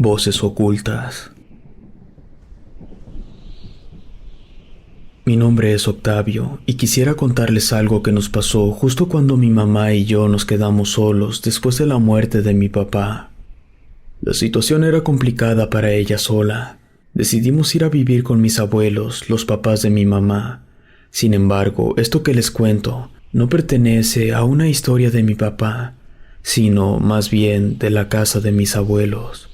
Voces ocultas. Mi nombre es Octavio y quisiera contarles algo que nos pasó justo cuando mi mamá y yo nos quedamos solos después de la muerte de mi papá. La situación era complicada para ella sola. Decidimos ir a vivir con mis abuelos, los papás de mi mamá. Sin embargo, esto que les cuento no pertenece a una historia de mi papá, sino más bien de la casa de mis abuelos.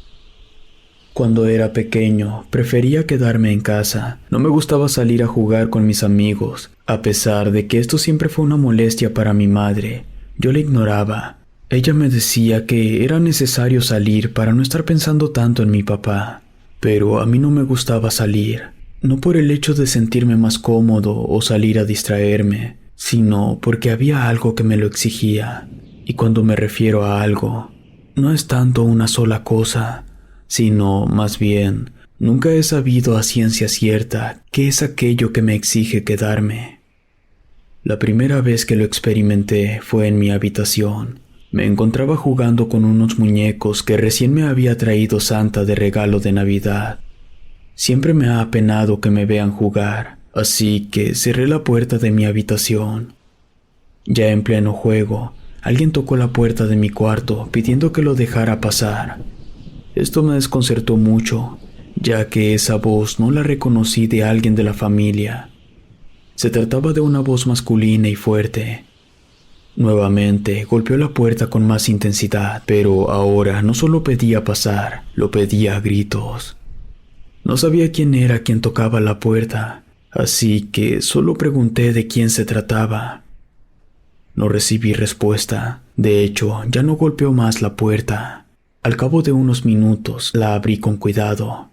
Cuando era pequeño, prefería quedarme en casa. No me gustaba salir a jugar con mis amigos, a pesar de que esto siempre fue una molestia para mi madre. Yo la ignoraba. Ella me decía que era necesario salir para no estar pensando tanto en mi papá. Pero a mí no me gustaba salir, no por el hecho de sentirme más cómodo o salir a distraerme, sino porque había algo que me lo exigía. Y cuando me refiero a algo, no es tanto una sola cosa, sino más bien, nunca he sabido a ciencia cierta qué es aquello que me exige quedarme. La primera vez que lo experimenté fue en mi habitación. Me encontraba jugando con unos muñecos que recién me había traído Santa de regalo de Navidad. Siempre me ha apenado que me vean jugar, así que cerré la puerta de mi habitación. Ya en pleno juego, alguien tocó la puerta de mi cuarto pidiendo que lo dejara pasar. Esto me desconcertó mucho, ya que esa voz no la reconocí de alguien de la familia. Se trataba de una voz masculina y fuerte. Nuevamente golpeó la puerta con más intensidad, pero ahora no solo pedía pasar, lo pedía a gritos. No sabía quién era quien tocaba la puerta, así que solo pregunté de quién se trataba. No recibí respuesta. De hecho, ya no golpeó más la puerta. Al cabo de unos minutos, la abrí con cuidado.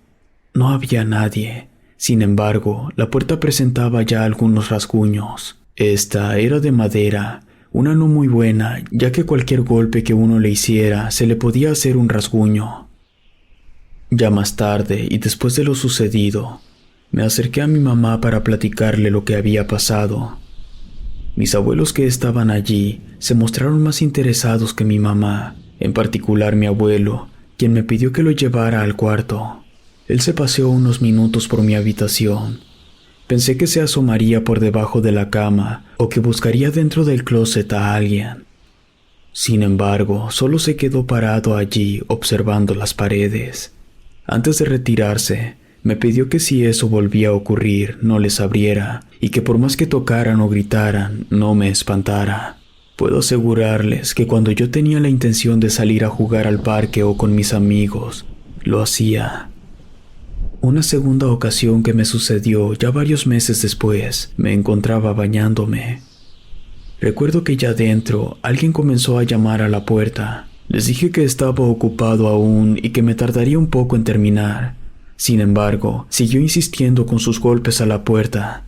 No había nadie. Sin embargo, la puerta presentaba ya algunos rasguños. Esta era de madera, una no muy buena, ya que cualquier golpe que uno le hiciera se le podía hacer un rasguño. Ya más tarde, y después de lo sucedido, me acerqué a mi mamá para platicarle lo que había pasado. Mis abuelos que estaban allí se mostraron más interesados que mi mamá. En particular mi abuelo, quien me pidió que lo llevara al cuarto. Él se paseó unos minutos por mi habitación. Pensé que se asomaría por debajo de la cama o que buscaría dentro del closet a alguien. Sin embargo, solo se quedó parado allí observando las paredes. Antes de retirarse, me pidió que si eso volvía a ocurrir no les abriera y que por más que tocaran o gritaran, no me espantara. Puedo asegurarles que cuando yo tenía la intención de salir a jugar al parque o con mis amigos, lo hacía. Una segunda ocasión que me sucedió ya varios meses después, me encontraba bañándome. Recuerdo que ya dentro alguien comenzó a llamar a la puerta. Les dije que estaba ocupado aún y que me tardaría un poco en terminar. Sin embargo, siguió insistiendo con sus golpes a la puerta.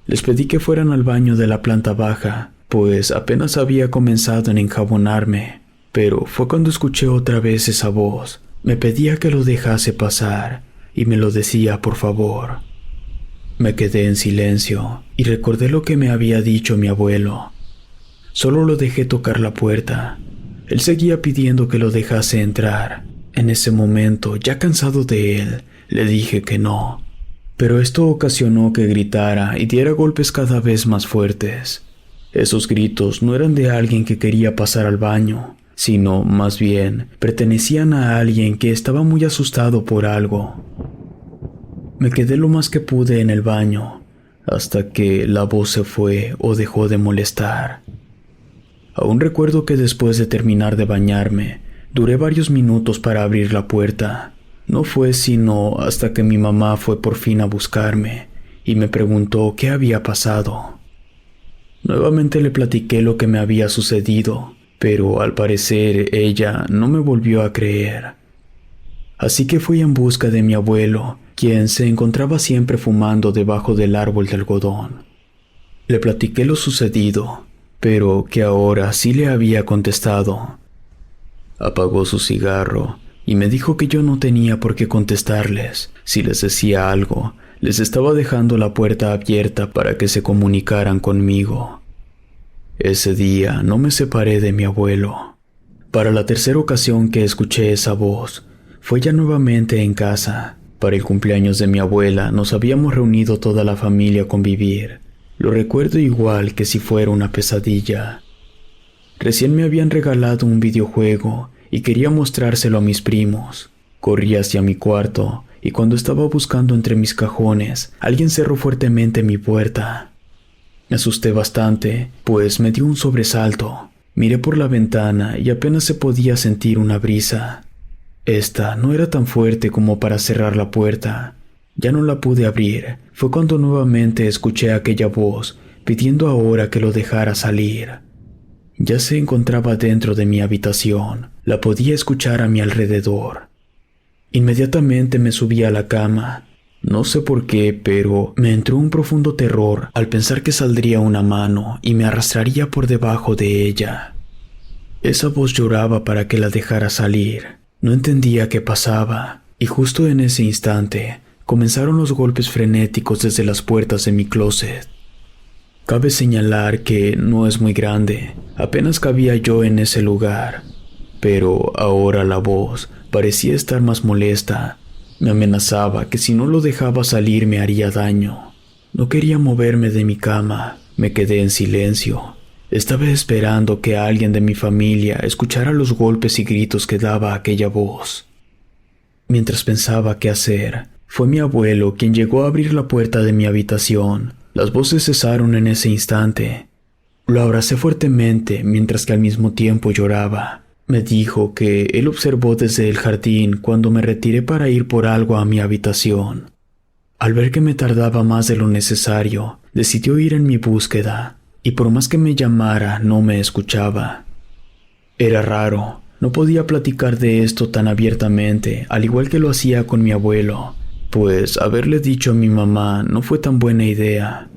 Les pedí que fueran al baño de la planta baja, pues apenas había comenzado en enjabonarme, pero fue cuando escuché otra vez esa voz. Me pedía que lo dejase pasar, y me lo decía por favor. Me quedé en silencio, y recordé lo que me había dicho mi abuelo. Solo lo dejé tocar la puerta. Él seguía pidiendo que lo dejase entrar. En ese momento, ya cansado de él, le dije que no. Pero esto ocasionó que gritara y diera golpes cada vez más fuertes. Esos gritos no eran de alguien que quería pasar al baño, sino, más bien, pertenecían a alguien que estaba muy asustado por algo. Me quedé lo más que pude en el baño, hasta que la voz se fue o dejó de molestar. Aún recuerdo que después de terminar de bañarme, duré varios minutos para abrir la puerta. No fue sino hasta que mi mamá fue por fin a buscarme y me preguntó qué había pasado. Nuevamente le platiqué lo que me había sucedido, pero al parecer ella no me volvió a creer. Así que fui en busca de mi abuelo, quien se encontraba siempre fumando debajo del árbol de algodón. Le platiqué lo sucedido, pero que ahora sí le había contestado. Apagó su cigarro y me dijo que yo no tenía por qué contestarles. Si les decía algo, les estaba dejando la puerta abierta para que se comunicaran conmigo. Ese día no me separé de mi abuelo. Para la tercera ocasión que escuché esa voz, fue ya nuevamente en casa. Para el cumpleaños de mi abuela nos habíamos reunido toda la familia a convivir. Lo recuerdo igual que si fuera una pesadilla. Recién me habían regalado un videojuego y quería mostrárselo a mis primos. Corrí hacia mi cuarto y cuando estaba buscando entre mis cajones, alguien cerró fuertemente mi puerta. Me asusté bastante, pues me dio un sobresalto. Miré por la ventana y apenas se podía sentir una brisa. Esta no era tan fuerte como para cerrar la puerta. Ya no la pude abrir. Fue cuando nuevamente escuché aquella voz pidiendo ahora que lo dejara salir. Ya se encontraba dentro de mi habitación. La podía escuchar a mi alrededor. Inmediatamente me subí a la cama. No sé por qué, pero me entró un profundo terror al pensar que saldría una mano y me arrastraría por debajo de ella. Esa voz lloraba para que la dejara salir. No entendía qué pasaba, y justo en ese instante comenzaron los golpes frenéticos desde las puertas de mi closet. Cabe señalar que no es muy grande, apenas cabía yo en ese lugar, pero ahora la voz parecía estar más molesta. Me amenazaba que si no lo dejaba salir me haría daño. No quería moverme de mi cama, me quedé en silencio. Estaba esperando que alguien de mi familia escuchara los golpes y gritos que daba aquella voz. Mientras pensaba qué hacer, fue mi abuelo quien llegó a abrir la puerta de mi habitación. Las voces cesaron en ese instante. Lo abracé fuertemente mientras que al mismo tiempo lloraba. Me dijo que él observó desde el jardín cuando me retiré para ir por algo a mi habitación. Al ver que me tardaba más de lo necesario, decidió ir en mi búsqueda, y por más que me llamara, no me escuchaba. Era raro, no podía platicar de esto tan abiertamente, al igual que lo hacía con mi abuelo, pues haberle dicho a mi mamá no fue tan buena idea.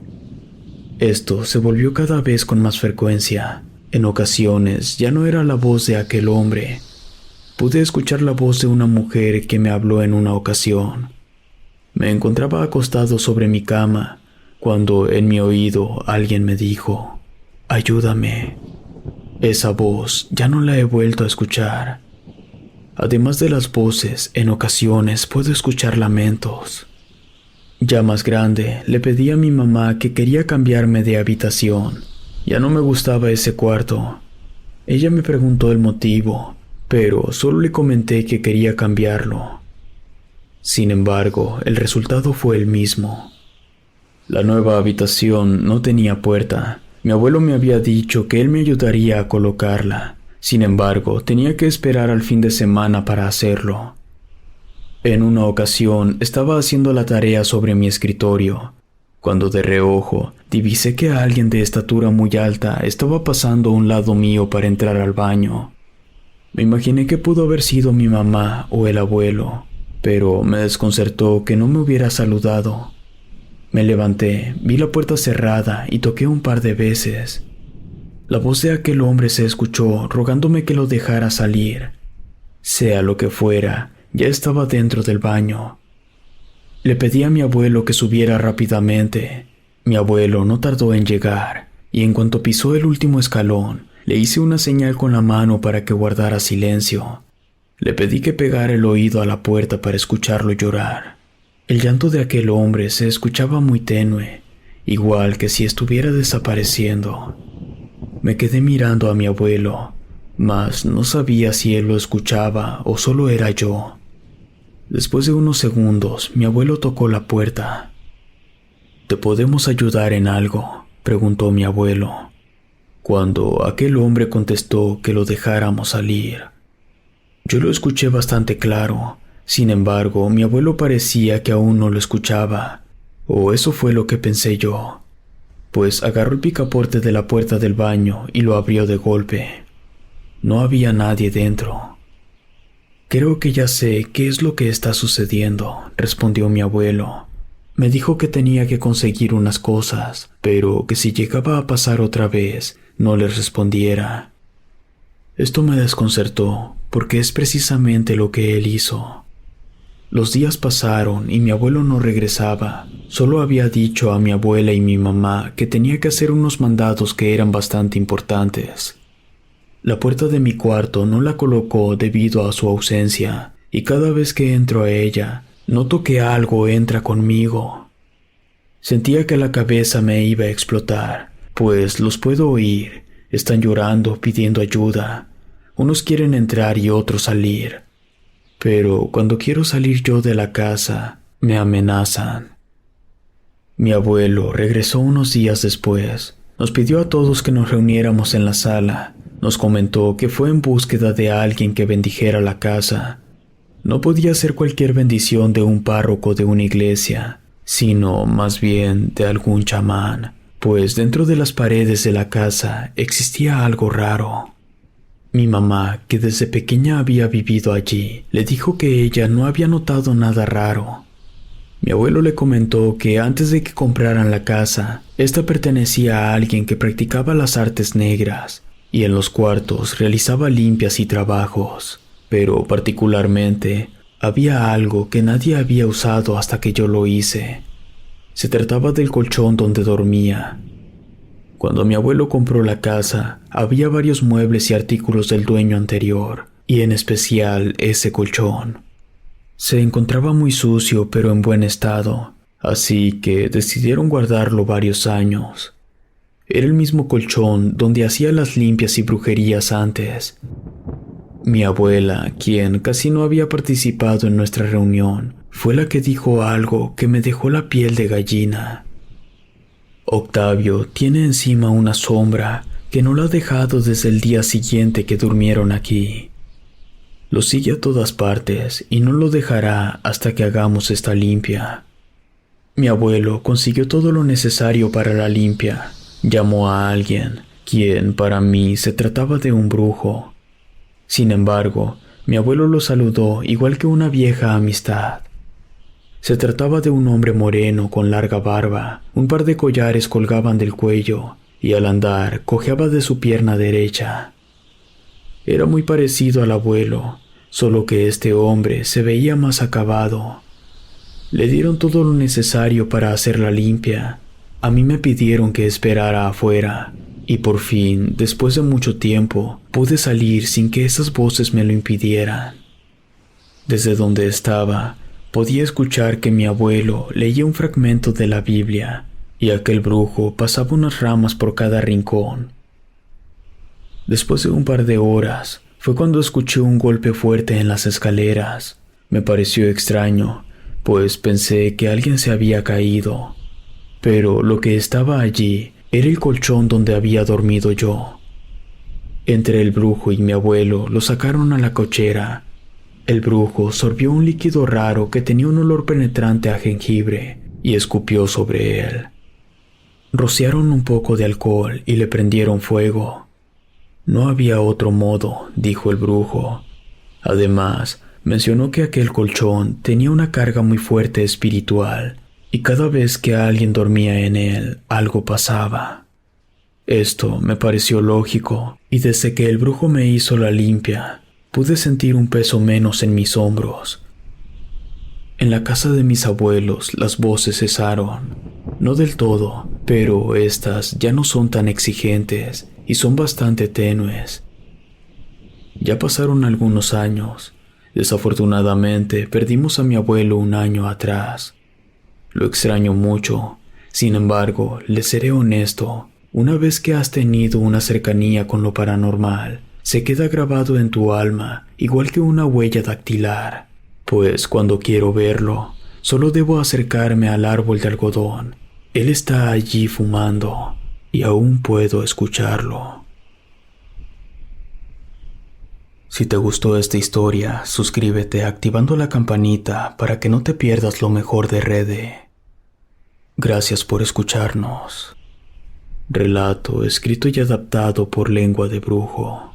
Esto se volvió cada vez con más frecuencia. En ocasiones ya no era la voz de aquel hombre. Pude escuchar la voz de una mujer que me habló en una ocasión. Me encontraba acostado sobre mi cama, cuando en mi oído alguien me dijo, «Ayúdame». Esa voz ya no la he vuelto a escuchar. Además de las voces, en ocasiones puedo escuchar lamentos. Ya más grande, le pedí a mi mamá que quería cambiarme de habitación. Ya no me gustaba ese cuarto. Ella me preguntó el motivo, pero solo le comenté que quería cambiarlo. Sin embargo, el resultado fue el mismo. La nueva habitación no tenía puerta. Mi abuelo me había dicho que él me ayudaría a colocarla. Sin embargo, tenía que esperar al fin de semana para hacerlo. En una ocasión, estaba haciendo la tarea sobre mi escritorio, cuando de reojo divisé que alguien de estatura muy alta estaba pasando a un lado mío para entrar al baño. Me imaginé que pudo haber sido mi mamá o el abuelo, pero me desconcertó que no me hubiera saludado. Me levanté, vi la puerta cerrada y toqué un par de veces. La voz de aquel hombre se escuchó rogándome que lo dejara salir. Sea lo que fuera, ya estaba dentro del baño. Le pedí a mi abuelo que subiera rápidamente. Mi abuelo no tardó en llegar, y en cuanto pisó el último escalón, le hice una señal con la mano para que guardara silencio. Le pedí que pegara el oído a la puerta para escucharlo llorar. El llanto de aquel hombre se escuchaba muy tenue, igual que si estuviera desapareciendo. Me quedé mirando a mi abuelo, mas no sabía si él lo escuchaba o solo era yo. Después de unos segundos, mi abuelo tocó la puerta. «¿Te podemos ayudar en algo?», preguntó mi abuelo, cuando aquel hombre contestó que lo dejáramos salir. Yo lo escuché bastante claro. Sin embargo, mi abuelo parecía que aún no lo escuchaba, o eso fue lo que pensé yo, pues agarró el picaporte de la puerta del baño y lo abrió de golpe. No había nadie dentro. «Creo que ya sé qué es lo que está sucediendo», respondió mi abuelo. Me dijo que tenía que conseguir unas cosas, pero que si llegaba a pasar otra vez, no les respondiera. Esto me desconcertó, porque es precisamente lo que él hizo. Los días pasaron y mi abuelo no regresaba. Solo había dicho a mi abuela y mi mamá que tenía que hacer unos mandados que eran bastante importantes. La puerta de mi cuarto no la colocó debido a su ausencia, y cada vez que entro a ella, noto que algo entra conmigo. Sentía que la cabeza me iba a explotar, pues los puedo oír. Están llorando, pidiendo ayuda. Unos quieren entrar y otros salir. Pero cuando quiero salir yo de la casa, me amenazan. Mi abuelo regresó unos días después. Nos pidió a todos que nos reuniéramos en la sala. Nos comentó que fue en búsqueda de alguien que bendijera la casa. No podía ser cualquier bendición de un párroco de una iglesia, sino más bien de algún chamán, pues dentro de las paredes de la casa existía algo raro. Mi mamá, que desde pequeña había vivido allí, le dijo que ella no había notado nada raro. Mi abuelo le comentó que antes de que compraran la casa, esta pertenecía a alguien que practicaba las artes negras y en los cuartos realizaba limpias y trabajos, pero particularmente había algo que nadie había usado hasta que yo lo hice. Se trataba del colchón donde dormía. Cuando mi abuelo compró la casa, había varios muebles y artículos del dueño anterior, y en especial ese colchón. Se encontraba muy sucio pero en buen estado, así que decidieron guardarlo varios años. Era el mismo colchón donde hacía las limpias y brujerías antes. Mi abuela, quien casi no había participado en nuestra reunión, fue la que dijo algo que me dejó la piel de gallina. Octavio tiene encima una sombra que no la ha dejado desde el día siguiente que durmieron aquí. Lo sigue a todas partes y no lo dejará hasta que hagamos esta limpia. Mi abuelo consiguió todo lo necesario para la limpia. Llamó a alguien, quien para mí se trataba de un brujo. Sin embargo, mi abuelo lo saludó igual que una vieja amistad. Se trataba de un hombre moreno con larga barba, un par de collares colgaban del cuello y al andar cojeaba de su pierna derecha. Era muy parecido al abuelo, solo que este hombre se veía más acabado. Le dieron todo lo necesario para hacer la limpia. A mí me pidieron que esperara afuera, y por fin, después de mucho tiempo, pude salir sin que esas voces me lo impidieran. Desde donde estaba, podía escuchar que mi abuelo leía un fragmento de la Biblia, y aquel brujo pasaba unas ramas por cada rincón. Después de un par de horas, fue cuando escuché un golpe fuerte en las escaleras. Me pareció extraño, pues pensé que alguien se había caído. Pero lo que estaba allí era el colchón donde había dormido yo. Entre el brujo y mi abuelo lo sacaron a la cochera. El brujo sorbió un líquido raro que tenía un olor penetrante a jengibre y escupió sobre él. Rociaron un poco de alcohol y le prendieron fuego. No había otro modo, dijo el brujo. Además, mencionó que aquel colchón tenía una carga muy fuerte espiritual y cada vez que alguien dormía en él, algo pasaba. Esto me pareció lógico y desde que el brujo me hizo la limpia, pude sentir un peso menos en mis hombros. En la casa de mis abuelos las voces cesaron. No del todo, pero estas ya no son tan exigentes y son bastante tenues. Ya pasaron algunos años. Desafortunadamente, perdimos a mi abuelo un año atrás. Lo extraño mucho. Sin embargo, le seré honesto. Una vez que has tenido una cercanía con lo paranormal, se queda grabado en tu alma, igual que una huella dactilar. Pues cuando quiero verlo, solo debo acercarme al árbol de algodón. Él está allí fumando y aún puedo escucharlo. Si te gustó esta historia, suscríbete activando la campanita para que no te pierdas lo mejor de Rede. Gracias por escucharnos. Relato escrito y adaptado por Lengua de Brujo.